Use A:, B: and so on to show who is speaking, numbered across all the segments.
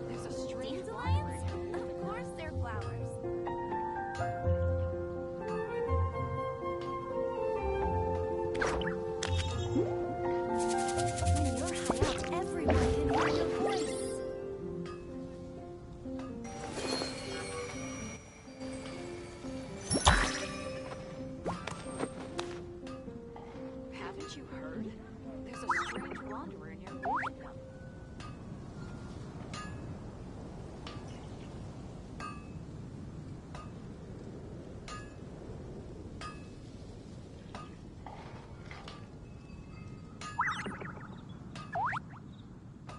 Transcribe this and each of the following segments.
A: There's a strange alliance? Of course they're flowers. When you're high up, everyone can hear your voice. Haven't you heard? There's a strange wanderer near Lynette.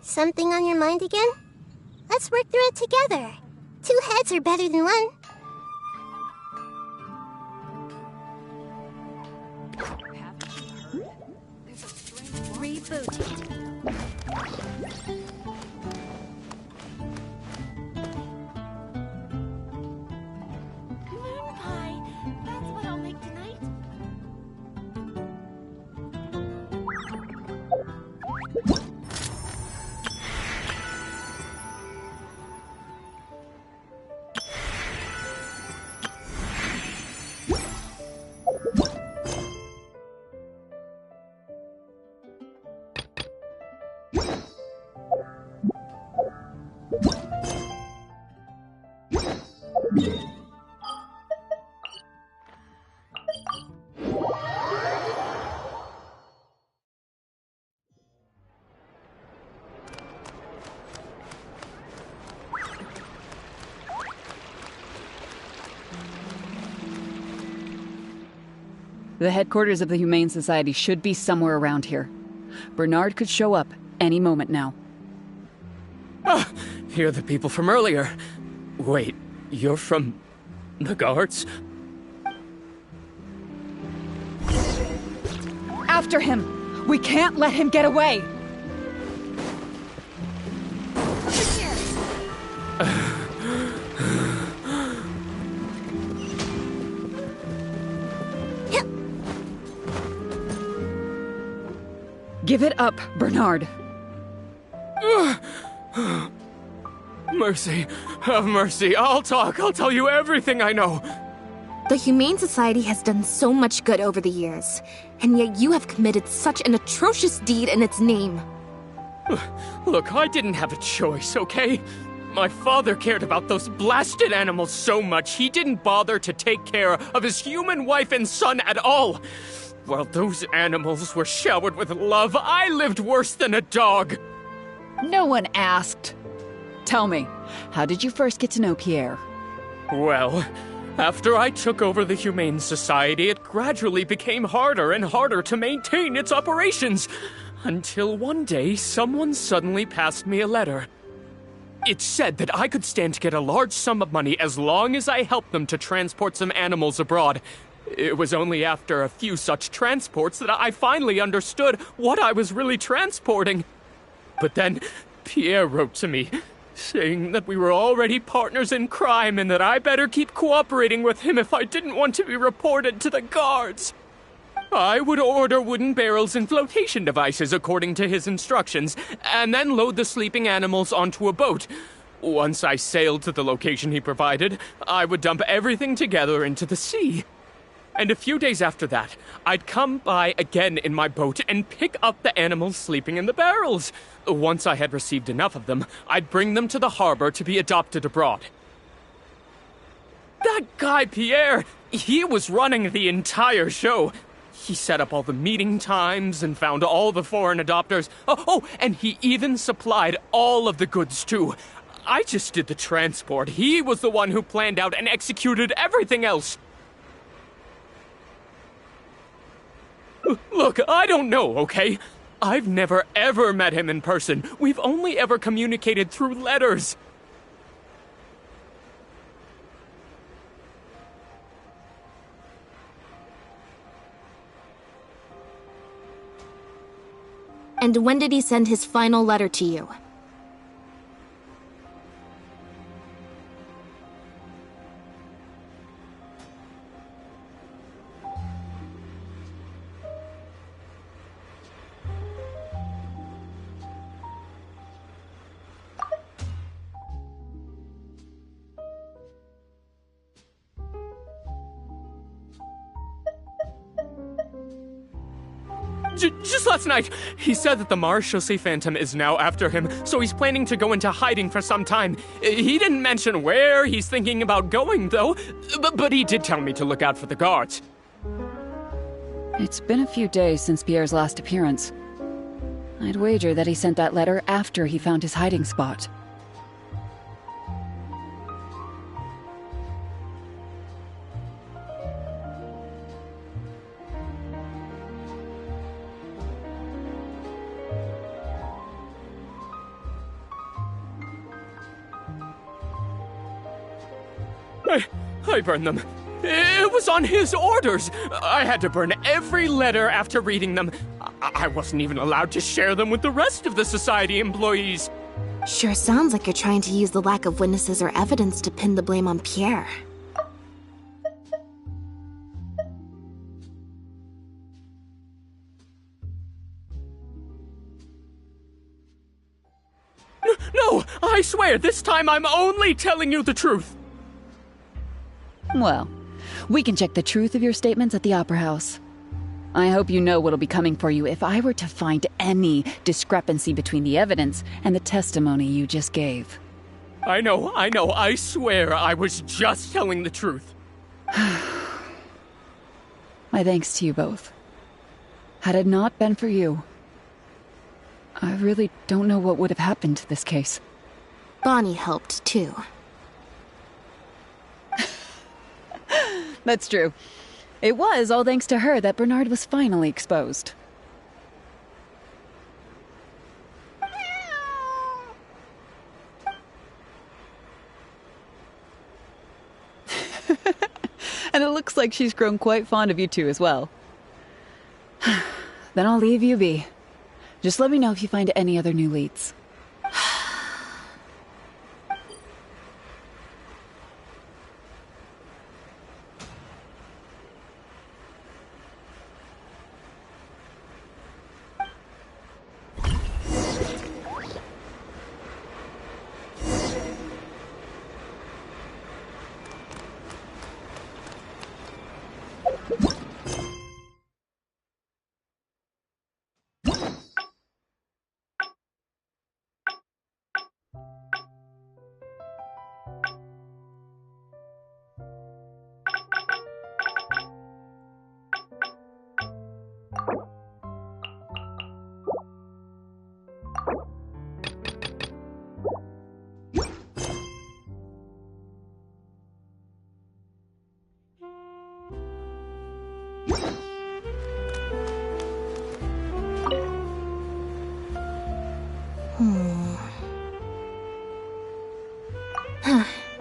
B: Something on your mind again? Let's work through it together. 2 heads are better than 1.
A: Haven't you heard? There's a strange
B: Rebooting. Moon pie. That's what I'll make tonight.
C: The headquarters of the Humane Society should be somewhere around here. Bernard could show up any moment now.
D: Ah, you're the people from earlier. Wait, you're from the guards?
C: After him! We can't let him get away! Give it up, Bernard.
D: Mercy. Have mercy. I'll talk. I'll tell you everything I know.
E: The Humane Society has done so much good over the years, and yet you have committed such an atrocious deed in its name.
D: Look, I didn't have a choice, okay? My father cared about those blasted animals so much, he didn't bother to take care of his human wife and son at all. While those animals were showered with love, I lived worse than a dog.
C: No one asked. Tell me, how did you first get to know Pierre?
D: Well, after I took over the Humane Society, it gradually became harder and harder to maintain its operations. Until one day, someone suddenly passed me a letter. It said that I could stand to get a large sum of money as long as I helped them to transport some animals abroad. It was only after a few such transports that I finally understood what I was really transporting. But then, Pierre wrote to me, saying that we were already partners in crime and that I better keep cooperating with him if I didn't want to be reported to the guards. I would order wooden barrels and flotation devices according to his instructions, and then load the sleeping animals onto a boat. Once I sailed to the location he provided, I would dump everything together into the sea. And a few days after that, I'd come by again in my boat and pick up the animals sleeping in the barrels. Once I had received enough of them, I'd bring them to the harbor to be adopted abroad. That guy, Pierre, he was running the entire show. He set up all the meeting times and found all the foreign adopters. Oh, and he even supplied all of the goods, too. I just did the transport. He was the one who planned out and executed everything else. Look, I don't know, okay? I've never ever met him in person. We've only ever communicated through letters.
E: And when did he send his final letter to you?
D: Just last night, he said that the Marechaussee Phantom is now after him, so he's planning to go into hiding for some time. He didn't mention where he's thinking about going, though, but he did tell me to look out for the guards.
C: It's been a few days since Pierre's last appearance. I'd wager that he sent that letter after he found his hiding spot.
D: I burned them. It was on his orders. I had to burn every letter after reading them. I wasn't even allowed to share them with the rest of the Society employees.
E: Sure sounds like you're trying to use the lack of witnesses or evidence to pin the blame on Pierre.
D: No, I swear, this time I'm only telling you the truth.
C: Well, we can check the truth of your statements at the Opera House. I hope you know what'll be coming for you if I were to find any discrepancy between the evidence and the testimony you just gave.
D: I know, I swear I was just telling the truth.
C: My thanks to you both. Had it not been for you, I really don't know what would have happened to this case.
E: Bonnie helped, too.
C: That's true. It was all thanks to her that Bernard was finally exposed. And it looks like she's grown quite fond of you two as well. Then I'll leave you be. Just let me know if you find any other new leads.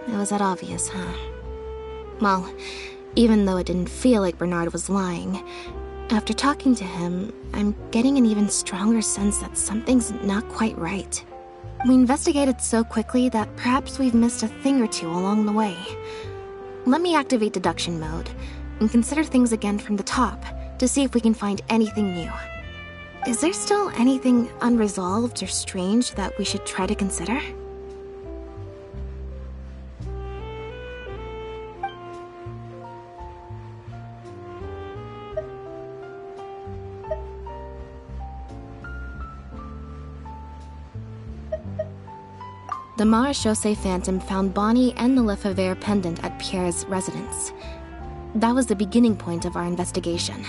E: It was that obvious, huh? Well, even though it didn't feel like Bernard was lying, after talking to him, I'm getting an even stronger sense that something's not quite right. We investigated so quickly that perhaps we've missed a thing or two along the way. Let me activate deduction mode and consider things again from the top to see if we can find anything new. Is there still anything unresolved or strange that we should try to consider? The Marechaussee Phantom found Bonnie and the Lefebvre pendant at Pierre's residence. That was the beginning point of our investigation.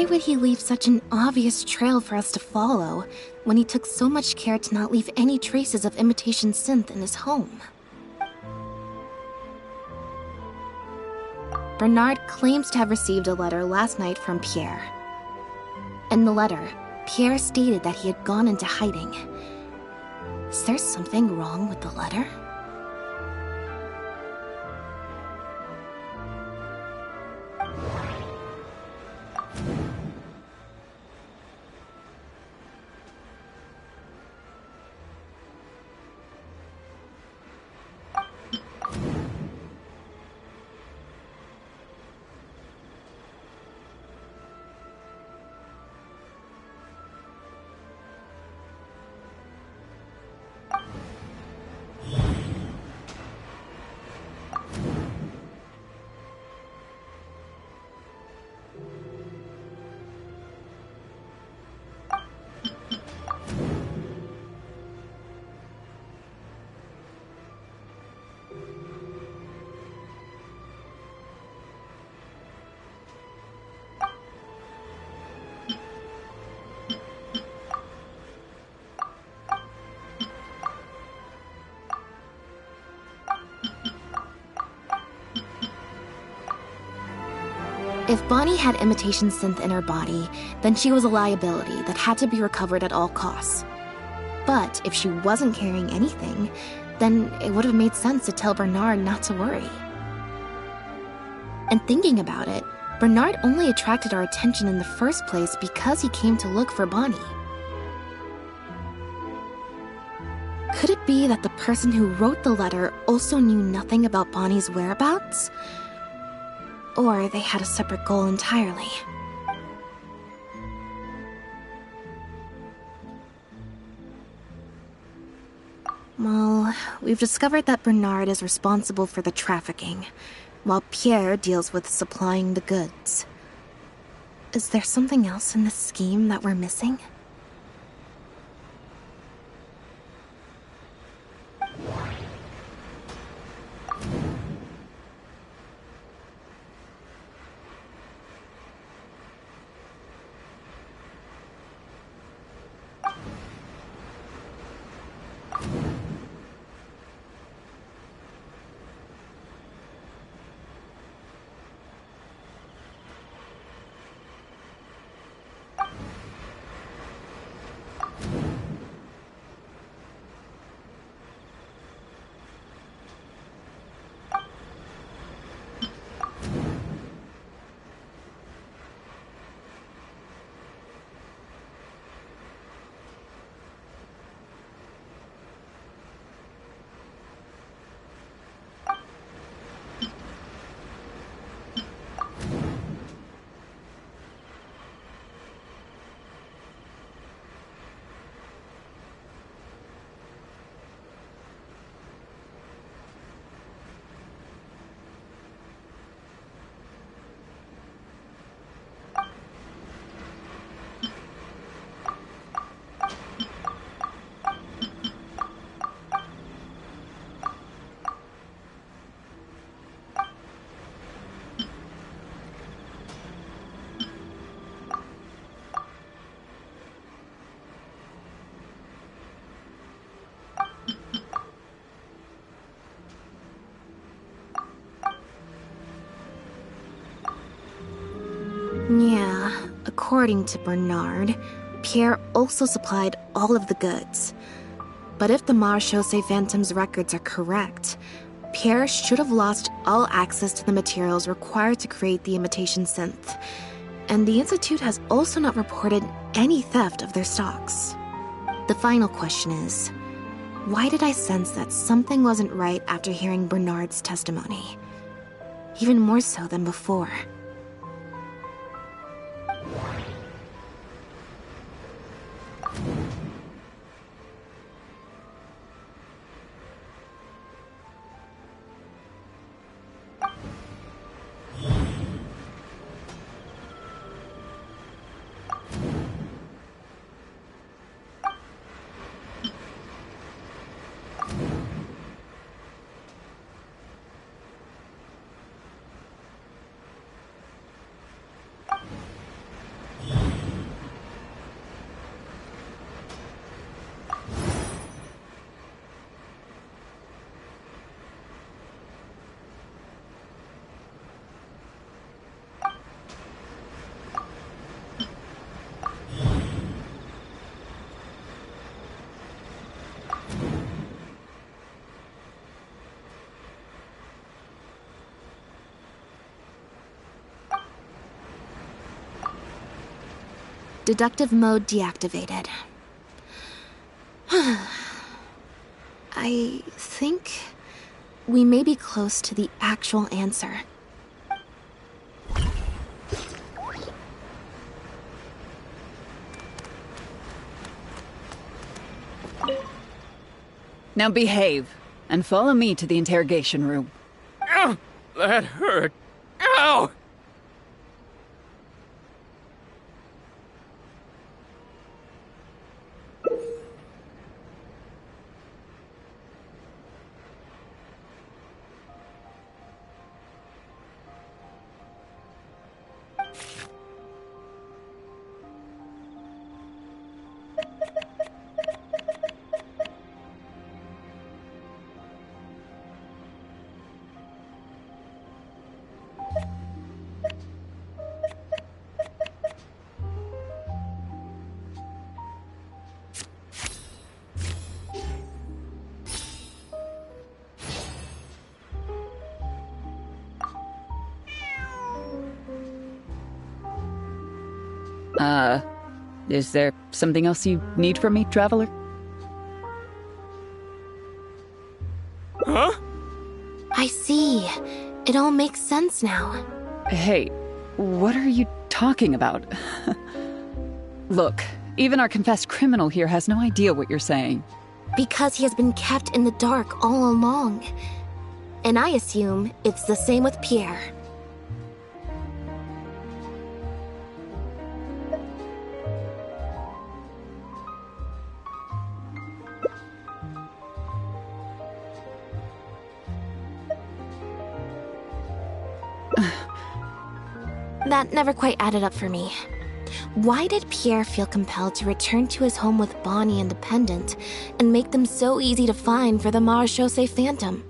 E: Why would he leave such an obvious trail for us to follow when he took so much care to not leave any traces of imitation synth in his home? Bernard claims to have received a letter last night from Pierre. In the letter, Pierre stated that he had gone into hiding. Is there something wrong with the letter? If Bonnie had imitation synth in her body, then she was a liability that had to be recovered at all costs. But if she wasn't carrying anything, then it would have made sense to tell Bernard not to worry. And thinking about it, Bernard only attracted our attention in the first place because he came to look for Bonnie. Could it be that the person who wrote the letter also knew nothing about Bonnie's whereabouts? Or they had a separate goal entirely? Well, we've discovered that Bernard is responsible for the trafficking, while Pierre deals with supplying the goods. Is there something else in this scheme that we're missing? Yeah, according to Bernard, Pierre also supplied all of the goods. But if the Marechaussee Phantom's records are correct, Pierre should have lost all access to the materials required to create the imitation synth. And the Institute has also not reported any theft of their stocks. The final question is, why did I sense that something wasn't right after hearing Bernard's testimony? Even more so than before. Deductive mode deactivated. I think we may be close to the actual answer.
C: Now behave, and follow me to the interrogation room.
D: Ow! That hurt. Ow!
C: Is there something else you need from me, Traveler?
D: Huh?
E: I see. It all makes sense now.
C: Hey, what are you talking about? Look, even our confessed criminal here has no idea what you're saying.
E: Because he has been kept in the dark all along. And I assume it's the same with Pierre. That never quite added up for me. Why did Pierre feel compelled to return to his home with Bonnie and the pendant, and make them so easy to find for the Marechaussee Phantom?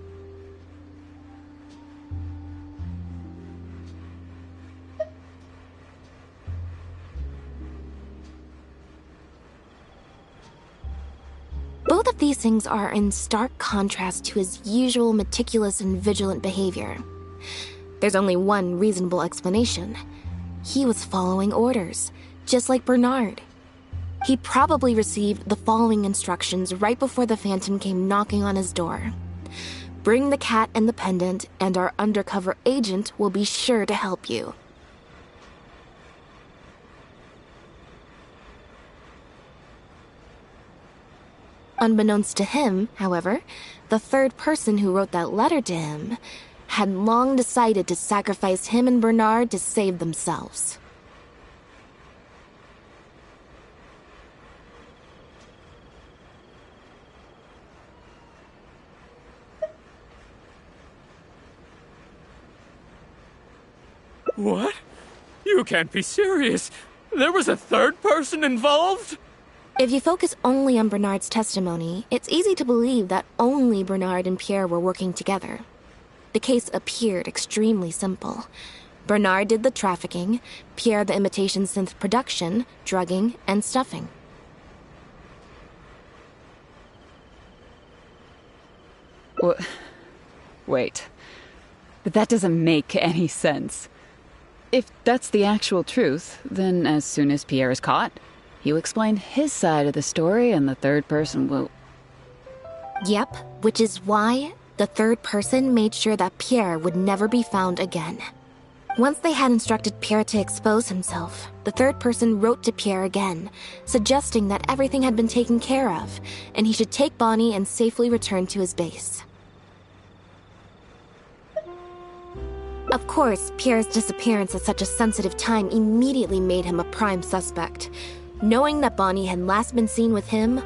E: Both of these things are in stark contrast to his usual meticulous and vigilant behavior. There's only one reasonable explanation. He was following orders, just like Bernard. He probably received the following instructions right before the Phantom came knocking on his door. Bring the cat and the pendant, and our undercover agent will be sure to help you. Unbeknownst to him, however, the third person who wrote that letter to him had long decided to sacrifice him and Bernard to save themselves.
D: What? You can't be serious. There was a third person involved?
E: If you focus only on Bernard's testimony, it's easy to believe that only Bernard and Pierre were working together. The case appeared extremely simple. Bernard did the trafficking, Pierre the imitation synth production, drugging, and stuffing.
C: Wait. But that doesn't make any sense. If that's the actual truth, then as soon as Pierre is caught, he'll explain his side of the story and the third person will...
E: Yep, which is why the third person made sure that Pierre would never be found again. Once they had instructed Pierre to expose himself, the third person wrote to Pierre again, suggesting that everything had been taken care of, and he should take Bonnie and safely return to his base. Of course, Pierre's disappearance at such a sensitive time immediately made him a prime suspect. Knowing that Bonnie had last been seen with him,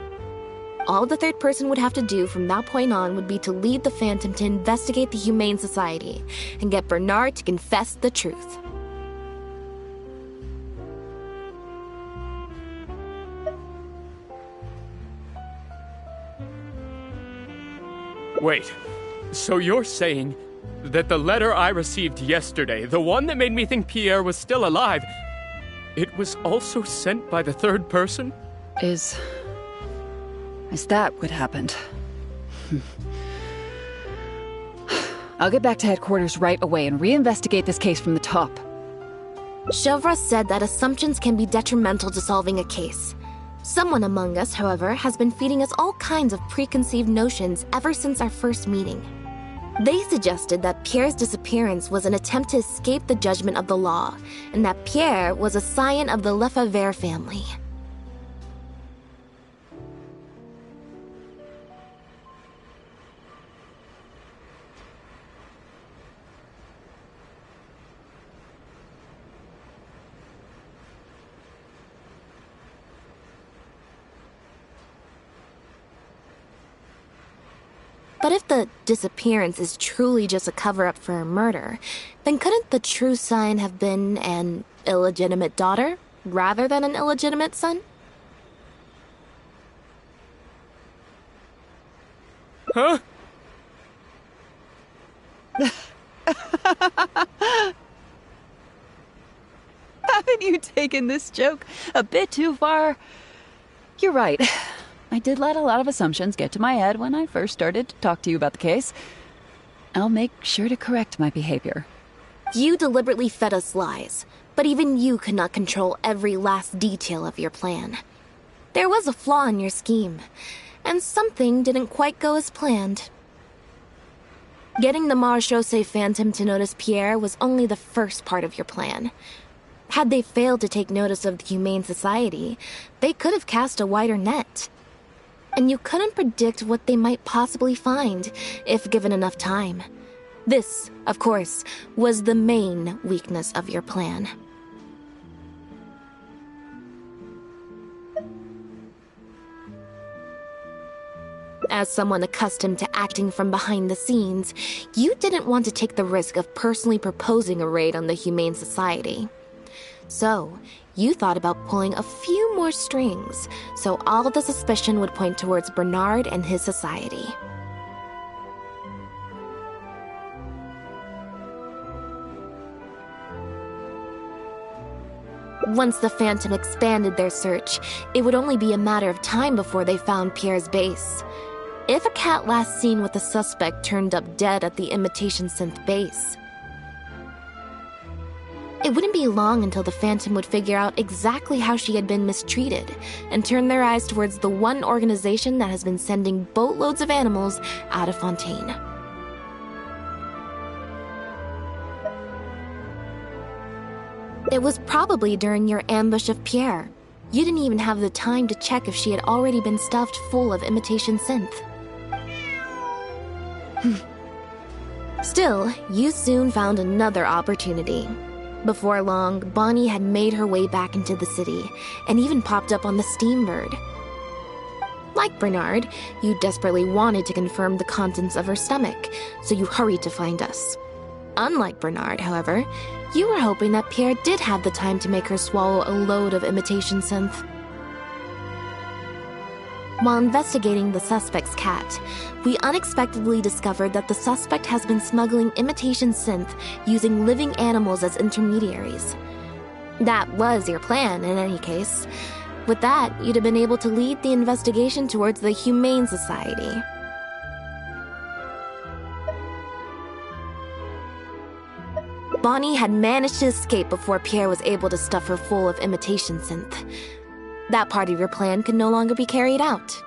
E: all the third person would have to do from that point on would be to lead the Phantom to investigate the Humane Society and get Bernard to confess the truth.
D: Wait, so you're saying that the letter I received yesterday, the one that made me think Pierre was still alive, it was also sent by the third person?
C: Is that what happened? I'll get back to headquarters right away and reinvestigate this case from the top.
E: Chevra said that assumptions can be detrimental to solving a case. Someone among us, however, has been feeding us all kinds of preconceived notions ever since our first meeting. They suggested that Pierre's disappearance was an attempt to escape the judgment of the law, and that Pierre was a scion of the Lefebvre family. But if the disappearance is truly just a cover-up for a murder, then couldn't the true sign have been an illegitimate daughter rather than an illegitimate son?
D: Huh?
C: Haven't you taken this joke a bit too far? You're right. I did let a lot of assumptions get to my head when I first started to talk to you about the case. I'll make sure to correct my behavior.
E: You deliberately fed us lies, but even you could not control every last detail of your plan. There was a flaw in your scheme, and something didn't quite go as planned. Getting the Marechaussee Phantom to notice Pierre was only the first part of your plan. Had they failed to take notice of the Humane Society, they could have cast a wider net. And you couldn't predict what they might possibly find if given enough time. This, of course, was the main weakness of your plan. As someone accustomed to acting from behind the scenes, you didn't want to take the risk of personally proposing a raid on the Humane Society. So, you thought about pulling a few more strings, so all of the suspicion would point towards Bernard and his society. Once the Phantom expanded their search, it would only be a matter of time before they found Pierre's base. If a cat last seen with the suspect turned up dead at the imitation synth base, it wouldn't be long until the Phantom would figure out exactly how she had been mistreated and turn their eyes towards the one organization that has been sending boatloads of animals out of Fontaine. It was probably during your ambush of Pierre. You didn't even have the time to check if she had already been stuffed full of imitation synth. Still, you soon found another opportunity. Before long, Bonnie had made her way back into the city, and even popped up on the Steambird. Like Bernard, you desperately wanted to confirm the contents of her stomach, so you hurried to find us. Unlike Bernard, however, you were hoping that Pierre did have the time to make her swallow a load of imitation synth. While investigating the suspect's cat, we unexpectedly discovered that the suspect has been smuggling imitation synth using living animals as intermediaries. That was your plan, in any case. With that, you'd have been able to lead the investigation towards the Humane Society. Bonnie had managed to escape before Pierre was able to stuff her full of imitation synth. That part of your plan could no longer be carried out.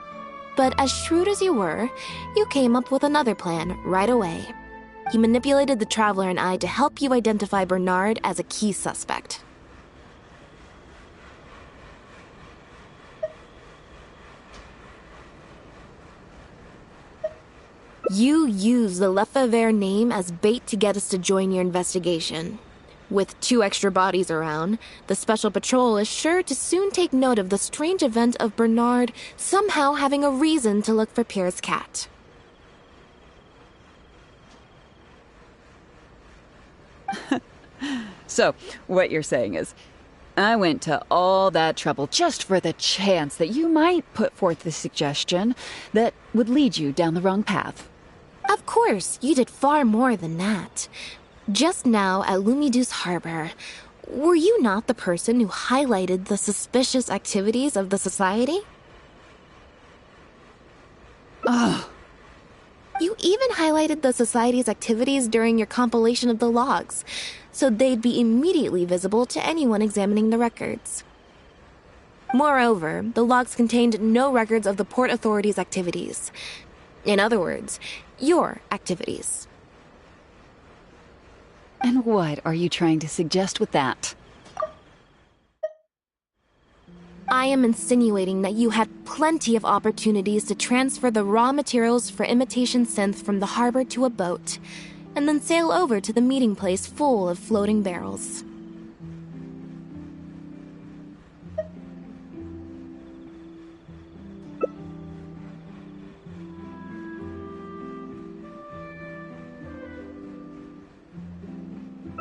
E: But as shrewd as you were, you came up with another plan right away. You manipulated the Traveler and I to help you identify Bernard as a key suspect. You used the Lefebvre name as bait to get us to join your investigation. With 2 extra bodies around, the Special Patrol is sure to soon take note of the strange event of Bernard somehow having a reason to look for Pierre's cat.
C: So, what you're saying is, I went to all that trouble just for the chance that you might put forth the suggestion that would lead you down the wrong path.
E: Of course, you did far more than that. Just now at Lumiduce Harbor, were you not the person who highlighted the suspicious activities of the society?
C: Oh,
E: You even highlighted the Society's activities during your compilation of the logs, so they'd be immediately visible to anyone examining the records. Moreover, the logs contained no records of the Port Authority's activities. In other words, your activities.
C: And what are you trying to suggest with that?
E: I am insinuating that you had plenty of opportunities to transfer the raw materials for imitation synth from the harbor to a boat, and then sail over to the meeting place full of floating barrels.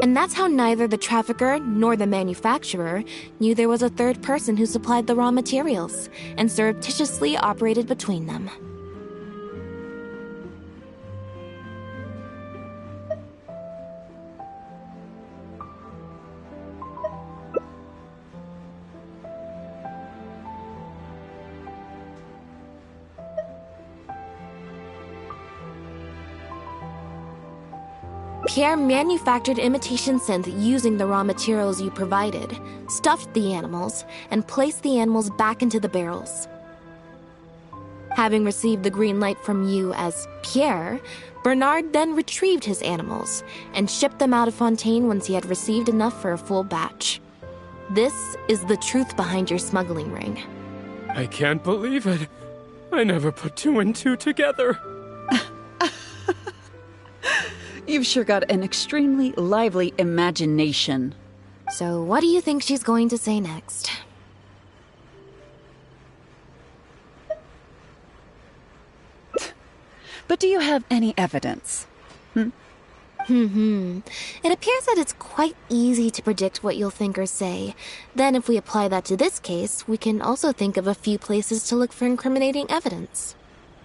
E: And that's how neither the trafficker nor the manufacturer knew there was a third person who supplied the raw materials and surreptitiously operated between them. Pierre manufactured imitation synth using the raw materials you provided, stuffed the animals, and placed the animals back into the barrels. Having received the green light from you as Pierre, Bernard then retrieved his animals and shipped them out of Fontaine once he had received enough for a full batch. This is the truth behind your smuggling ring.
D: I can't believe it. I never put two and two together.
C: You've sure got an extremely lively imagination.
E: So what do you think she's going to say next?
C: But do you have any evidence?
E: It appears that it's quite easy to predict what you'll think or say. Then if we apply that to this case, we can also think of a few places to look for incriminating evidence.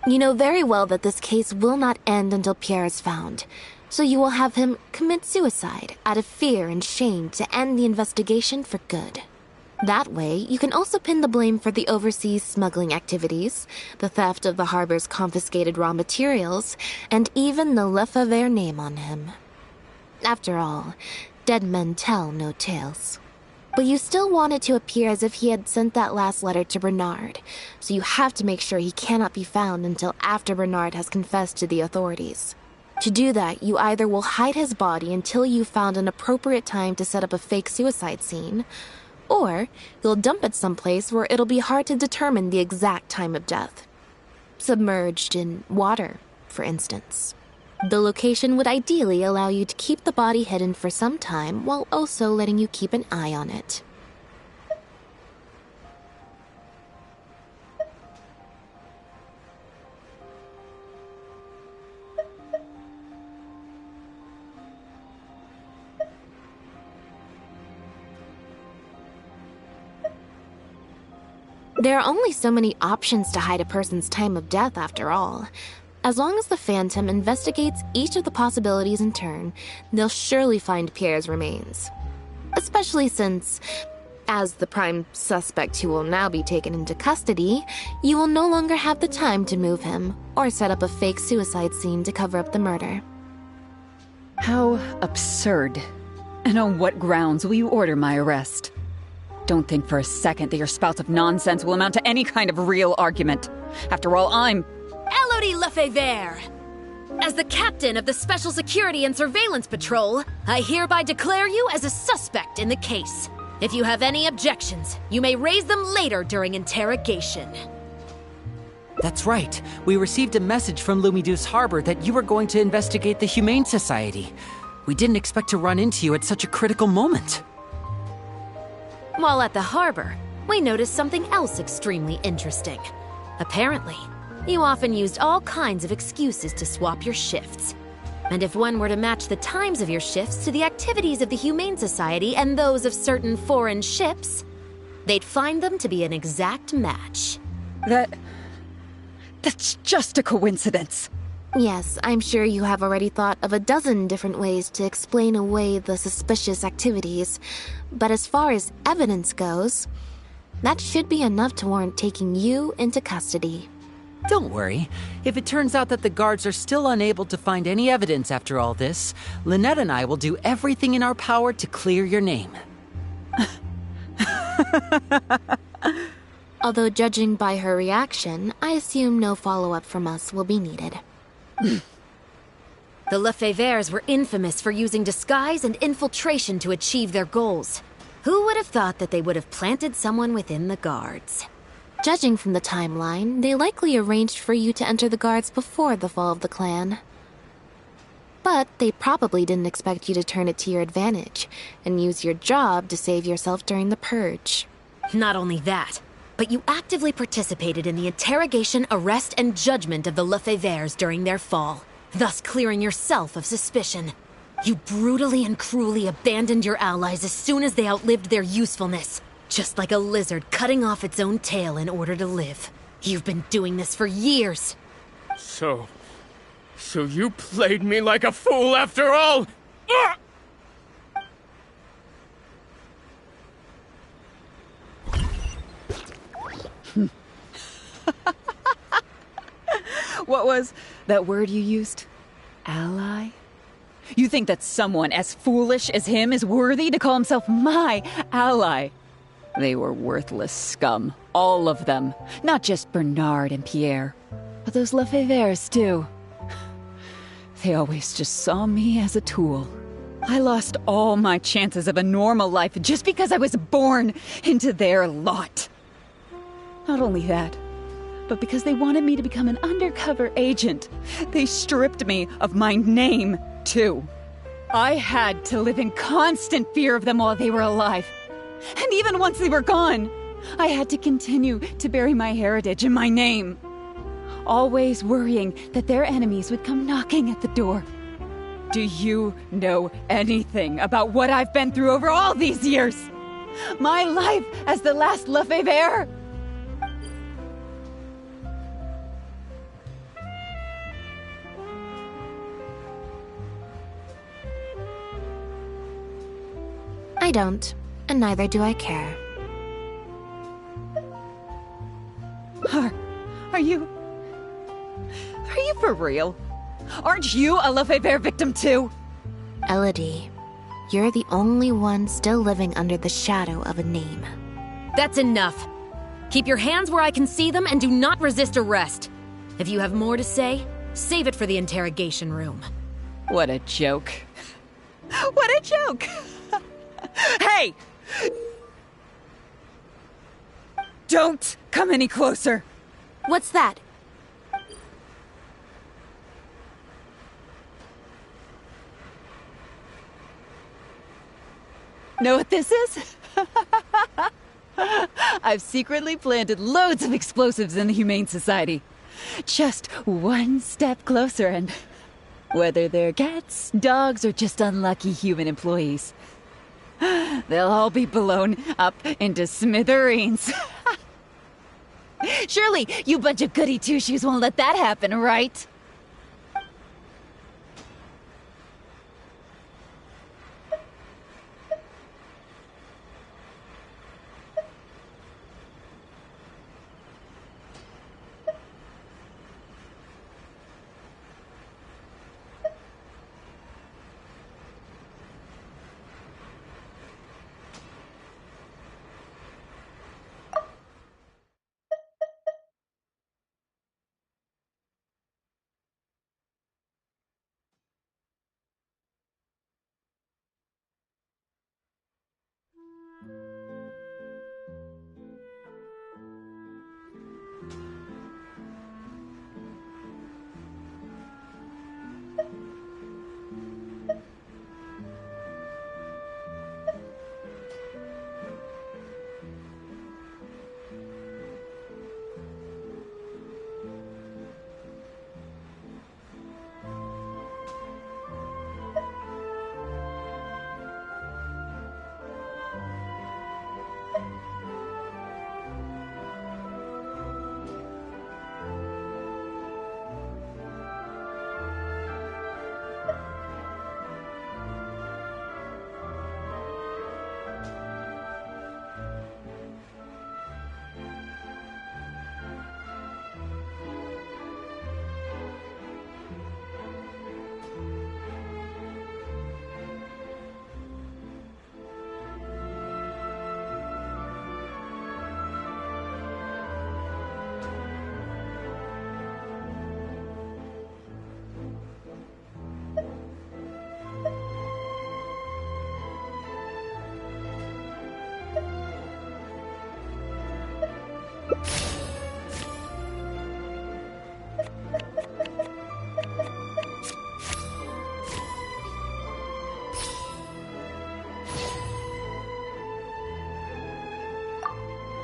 E: You know very well that this case will not end until Pierre is found. So you will have him commit suicide out of fear and shame to end the investigation for good. That way, you can also pin the blame for the overseas smuggling activities, the theft of the harbor's confiscated raw materials, and even the Lefebvre name on him. After all, dead men tell no tales. But you still want it to appear as if he had sent that last letter to Bernard, so you have to make sure he cannot be found until after Bernard has confessed to the authorities. To do that, you either will hide his body until you've found an appropriate time to set up a fake suicide scene, or you'll dump it someplace where it'll be hard to determine the exact time of death. Submerged in water, for instance. The location would ideally allow you to keep the body hidden for some time while also letting you keep an eye on it. There are only so many options to hide a person's time of death, after all. As long as the Phantom investigates each of the possibilities in turn, they'll surely find Pierre's remains. Especially since, as the prime suspect who will now be taken into custody, you will no longer have the time to move him or set up a fake suicide scene to cover up the murder.
C: How absurd. And on what grounds will you order my arrest? Don't think for a second that your spouts of nonsense will amount to any kind of real argument. After all, I'm...
A: Elodie Lefebvre! As the captain of the Special Security and Surveillance Patrol, I hereby declare you as a suspect in the case. If you have any objections, you may raise them later during interrogation.
F: That's right. We received a message from Lumiduce Harbor that you were going to investigate the Humane Society. We didn't expect to run into you at such a critical moment.
A: While at the harbor, we noticed something else extremely interesting. Apparently, you often used all kinds of excuses to swap your shifts. And if one were to match the times of your shifts to the activities of the Humane Society and those of certain foreign ships, they'd find them to be an exact match.
C: That's just a coincidence.
E: Yes, I'm sure you have already thought of a dozen different ways to explain away the suspicious activities, but as far as evidence goes, that should be enough to warrant taking you into custody.
F: Don't worry. If it turns out that the guards are still unable to find any evidence after all this, Lynette and I will do everything in our power to clear your name.
E: Although judging by her reaction, I assume no follow-up from us will be needed.
A: The Lefevres were infamous for using disguise and infiltration to achieve their goals. Who would have thought that they would have planted someone within the guards?
E: Judging from the timeline, they likely arranged for you to enter the guards before the fall of the clan. But they probably didn't expect you to turn it to your advantage and use your job to save yourself during the purge.
A: Not only that, but you actively participated in the interrogation, arrest, and judgment of the Lefevres during their fall, thus clearing yourself of suspicion. You brutally and cruelly abandoned your allies as soon as they outlived their usefulness, just like a lizard cutting off its own tail in order to live. You've been doing this for years.
D: So you played me like a fool after all? Ugh!
C: What was that word you used? Ally? You think that someone as foolish as him is worthy to call himself my ally? They were worthless scum, all of them. Not just Bernard and Pierre, but those Lefevres too. They always just saw me as a tool. I lost all my chances of a normal life just because I was born into their lot. Not only that, but because they wanted me to become an undercover agent, they stripped me of my name, too. I had to live in constant fear of them while they were alive. And even once they were gone, I had to continue to bury my heritage and my name. Always worrying that their enemies would come knocking at the door. Do you know anything about what I've been through over all these years? My life as the last Lefevre?
E: I don't, and neither do I care.
C: Are you for real? Aren't you a Lefevre victim too?
E: Elodie, you're the only one still living under the shadow of a name.
A: That's enough. Keep your hands where I can see them and do not resist arrest. If you have more to say, save it for the interrogation room.
C: What a joke. What a joke! Hey! Don't come any closer!
E: What's that?
C: Know what this is? I've secretly planted loads of explosives in the Humane Society. Just one step closer and... whether they're cats, dogs, or just unlucky human employees, they'll all be blown up into smithereens. Surely, you bunch of goody two-shoes won't let that happen, right?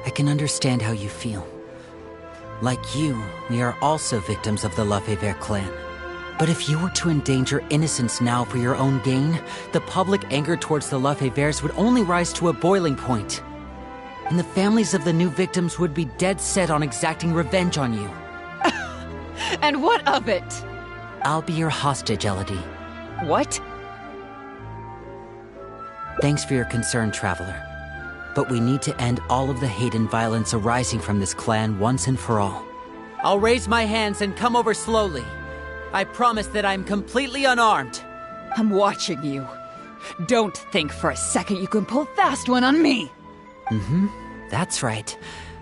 F: I can understand how you feel. Like you, we are also victims of the Lefebvre clan. But if you were to endanger innocence now for your own gain, the public anger towards the Lefebvres would only rise to a boiling point. And the families of the new victims would be dead set on exacting revenge on you.
C: And what of it?
F: I'll be your hostage, Elodie.
C: What?
F: Thanks for your concern, Traveler. But we need to end all of the hate and violence arising from this clan once and for all. I'll raise my hands and come over slowly. I promise that I'm completely unarmed.
C: I'm watching you. Don't think for a second you can pull a fast one on me.
F: That's right.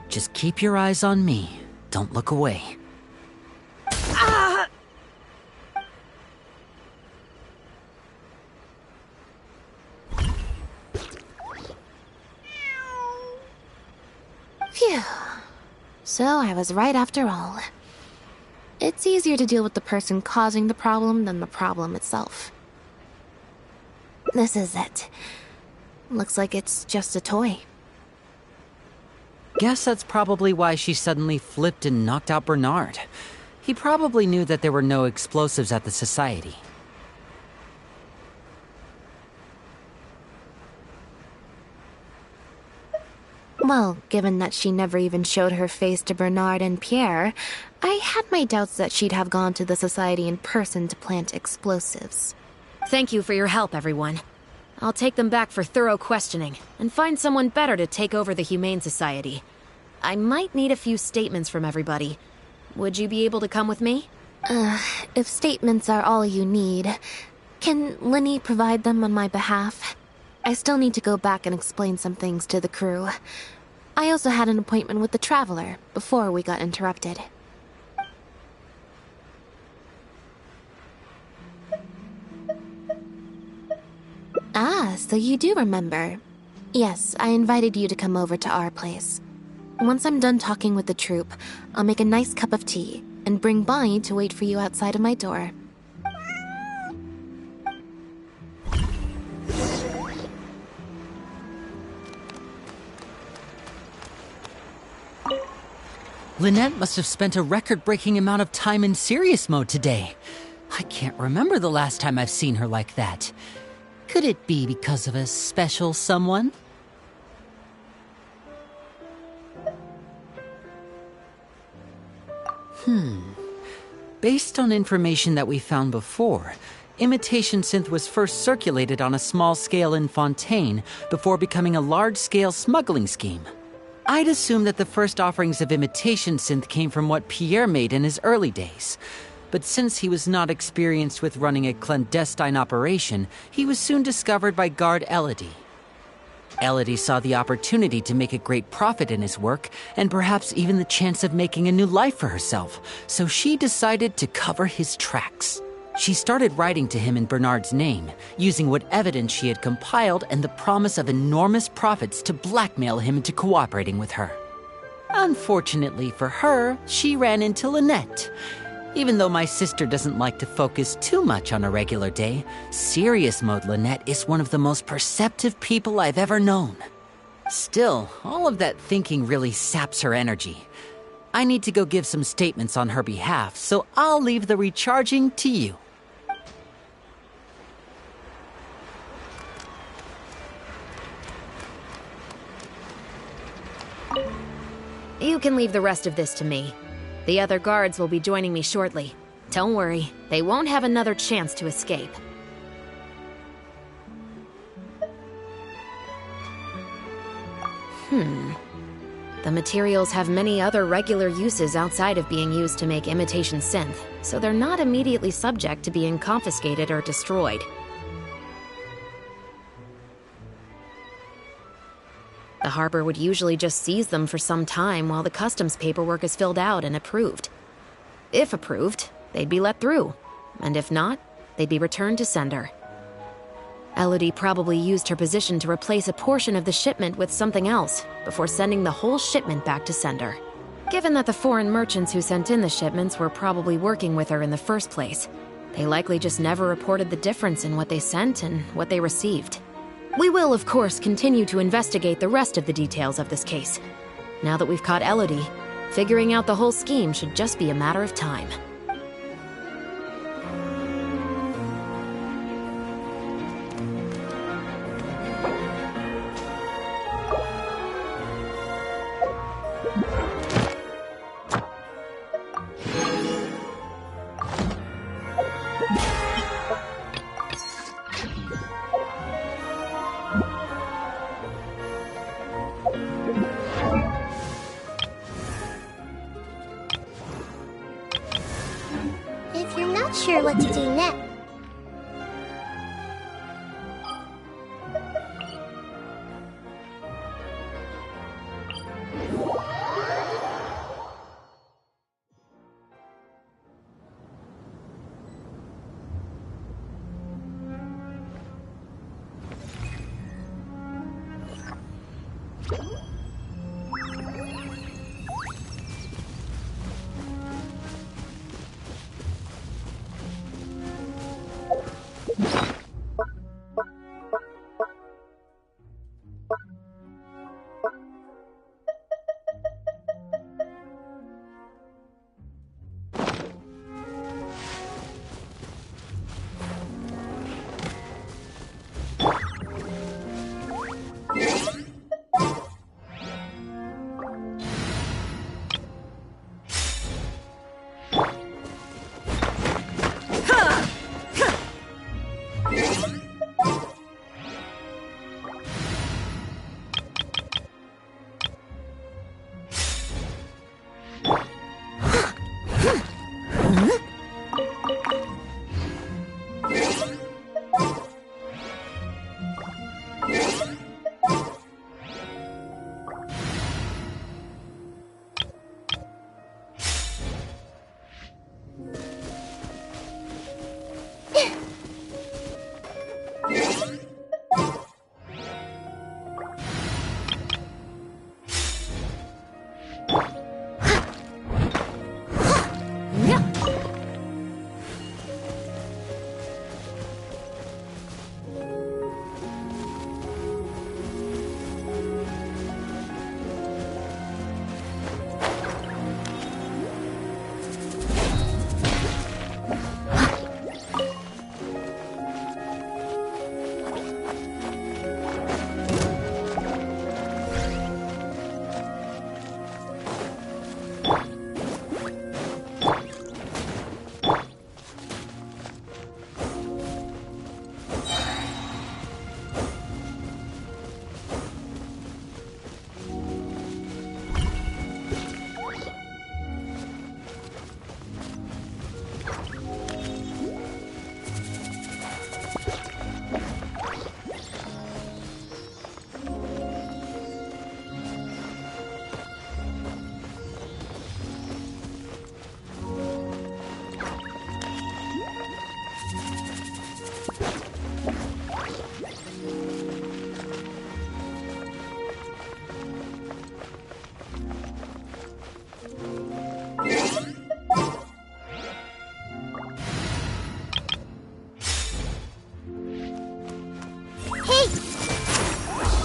F: Just keep your eyes on me. Don't look away.
C: Ah!
E: Phew. So I was right after all. It's easier to deal with the person causing the problem than the problem itself. This is it. Looks like it's just a toy.
F: Guess that's probably why she suddenly flipped and knocked out Bernard. He probably knew that there were no explosives at the society.
E: Well, given that she never even showed her face to Bernard and Pierre, I had my doubts that she'd have gone to the society in person to plant explosives.
A: Thank you for your help, everyone. I'll take them back for thorough questioning and find someone better to take over the Humane Society. I might need a few statements from everybody. Would you be able to come with me?
E: If statements are all you need, can Linny provide them on my behalf? I still need to go back and explain some things to the crew. I also had an appointment with the Traveler before we got interrupted. Ah, so you do remember. Yes, I invited you to come over to our place. Once I'm done talking with the troupe, I'll make a nice cup of tea and bring Bonnie to wait for you outside of my door.
F: Lynette must have spent a record-breaking amount of time in serious mode today. I can't remember the last time I've seen her like that. Could it be because of a special someone? Based on information that we found before, imitation synth was first circulated on a small scale in Fontaine before becoming a large-scale smuggling scheme. I'd assume that the first offerings of imitation synth came from what Pierre made in his early days. But since he was not experienced with running a clandestine operation, he was soon discovered by guard Elodie. Elodie saw the opportunity to make a great profit in his work, and perhaps even the chance of making a new life for herself, so she decided to cover his tracks. She started writing to him in Bernard's name, using what evidence she had compiled and the promise of enormous profits to blackmail him into cooperating with her. Unfortunately for her, she ran into Lynette. Even though my sister doesn't like to focus too much on a regular day, serious mode Lynette is one of the most perceptive people I've ever known. Still, all of that thinking really saps her energy. I need to go give some statements on her behalf, so I'll leave the recharging to you.
A: You can leave the rest of this to me. The other guards will be joining me shortly. Don't worry, they won't have another chance to escape. The materials have many other regular uses outside of being used to make imitation synth, so they're not immediately subject to being confiscated or destroyed. The harbor would usually just seize them for some time while the customs paperwork is filled out and approved. If approved, they'd be let through, and if not, they'd be returned to sender. Elodie probably used her position to replace a portion of the shipment with something else before sending the whole shipment back to sender. Given that the foreign merchants who sent in the shipments were probably working with her in the first place, they likely just never reported the difference in what they sent and what they received. We will, of course, continue to investigate the rest of the details of this case. Now that we've caught Elodie, figuring out the whole scheme should just be a matter of time.
B: If you're not sure what to do next...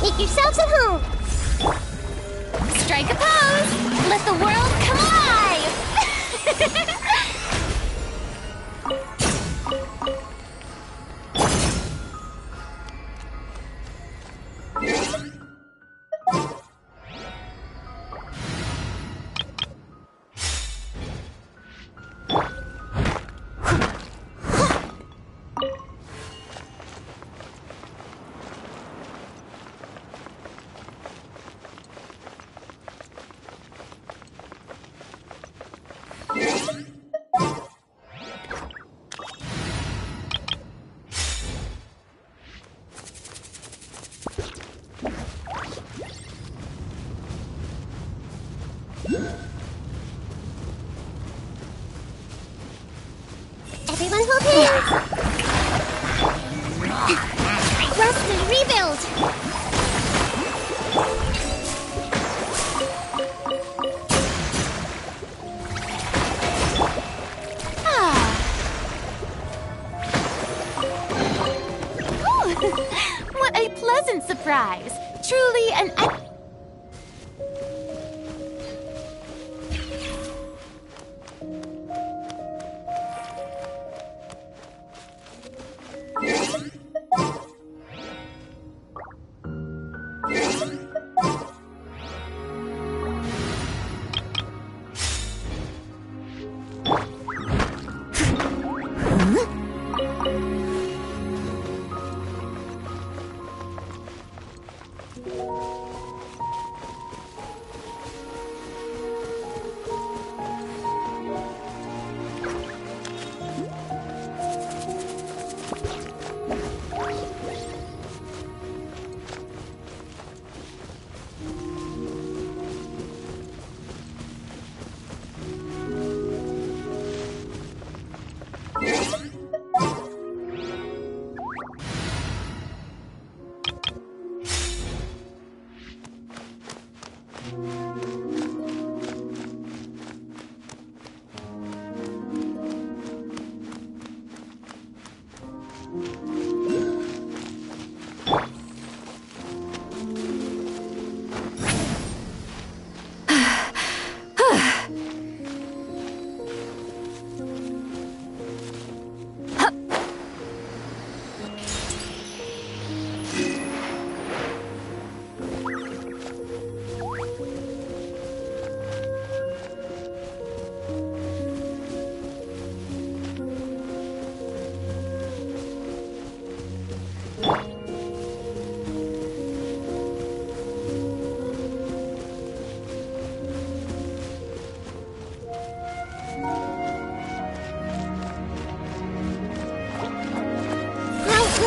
B: Make yourselves at home.
E: Strike a pose! Let the world come alive!
B: Everyone hold hands. Rust and rebuild.
E: What a pleasant surprise! Truly an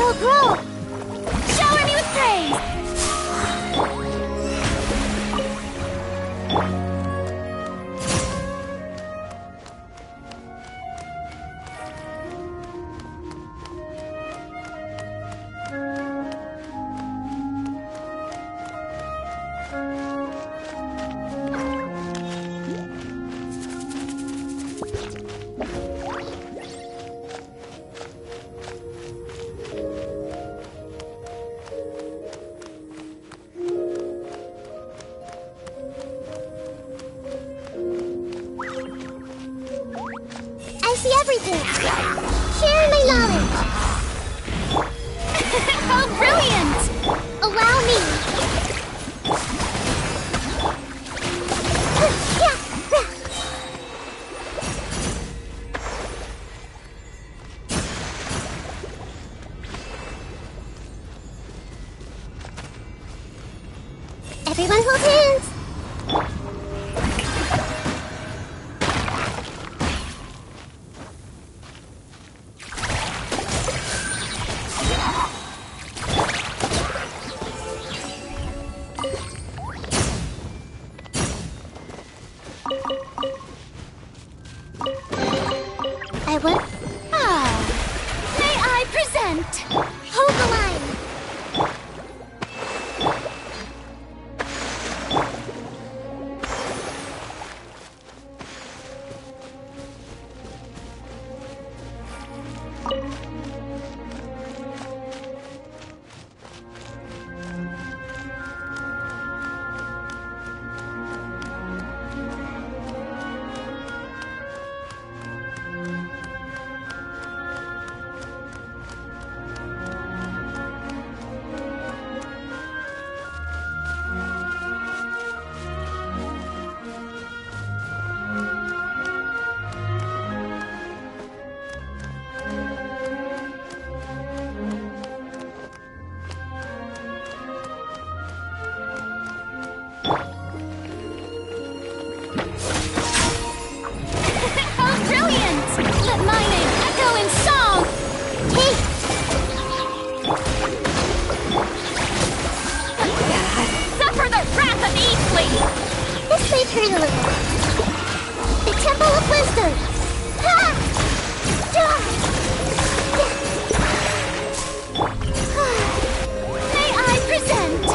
B: will grow.
A: Shower me with praise!
B: I see everything. Share my knowledge.
A: How brilliant!
B: Allow me. Everyone hold hands. I would.
A: May I present?
B: Hold the line.
A: How brilliant! Let my name echo in song! Suffer the wrath of Eastly!
B: This may hurt a little. The Temple of Wisdom. Ha!
A: May I present?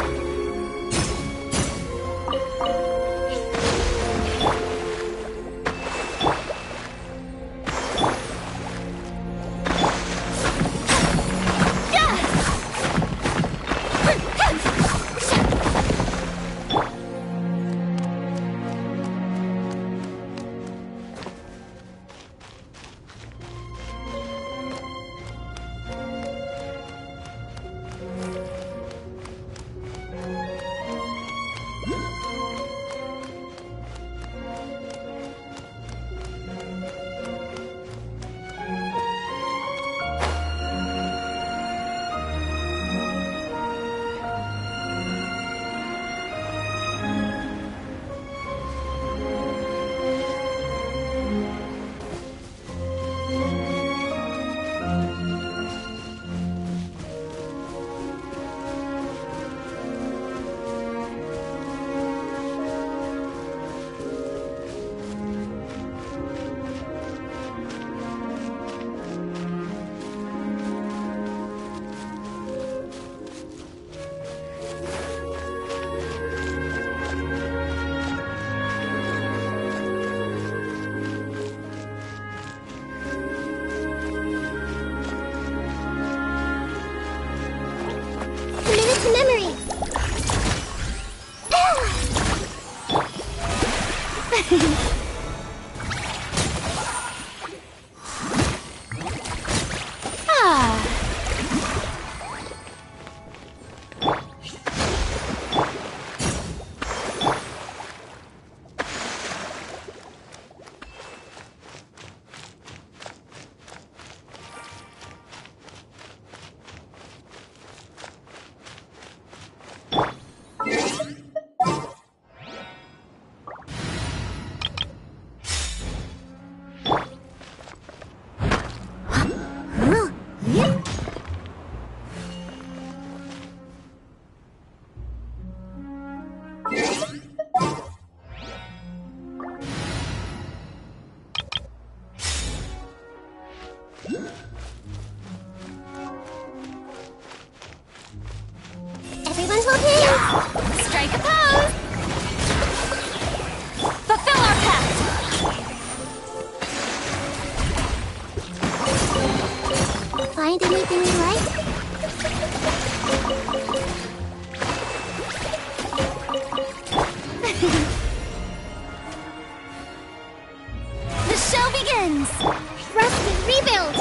B: Commit it to memory.
A: Strike a pose! Fulfill our pact!
B: Find anything you like?
A: The show begins!
B: Rusty, rebuild!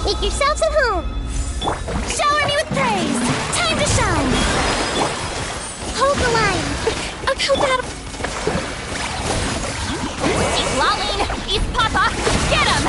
B: Make yourselves at home!
A: Shower me with praise! Time to shine!
B: Hold the line!
A: I'm helping out. Eat Lolline! Eat Papa! Get him!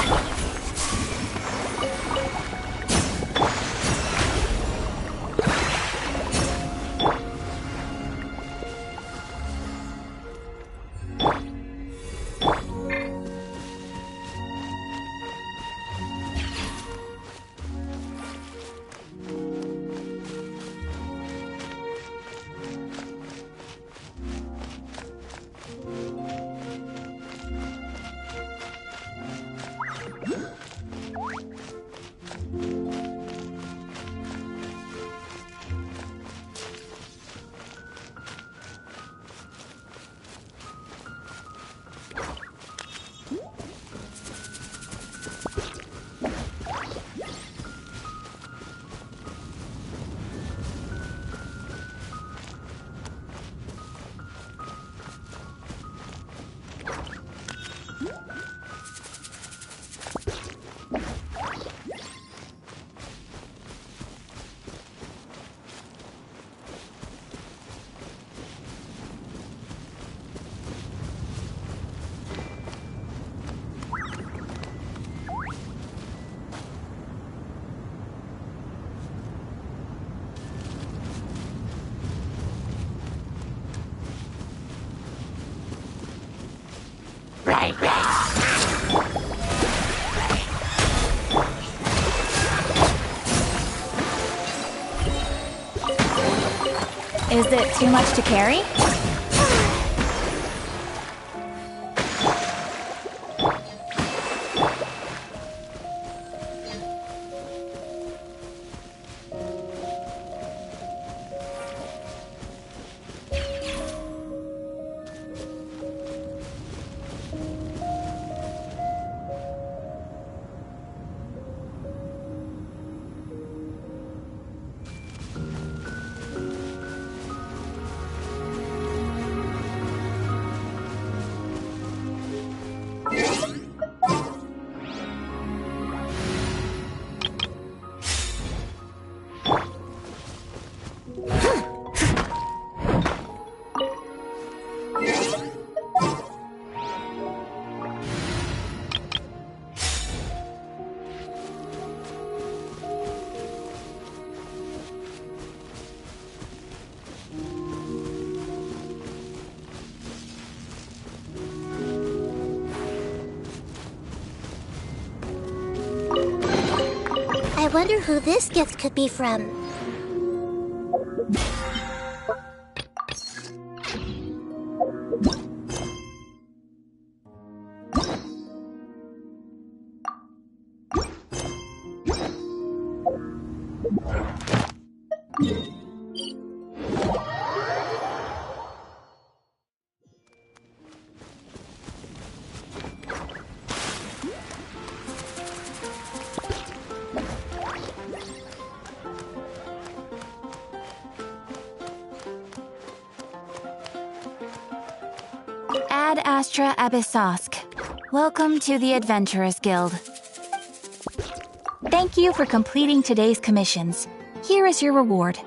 E: Is it too much to carry?
B: I wonder who this gift could be from.
G: Ad Astra Abyssosk. Welcome to the Adventurers Guild. Thank you for completing today's commissions. Here is your reward.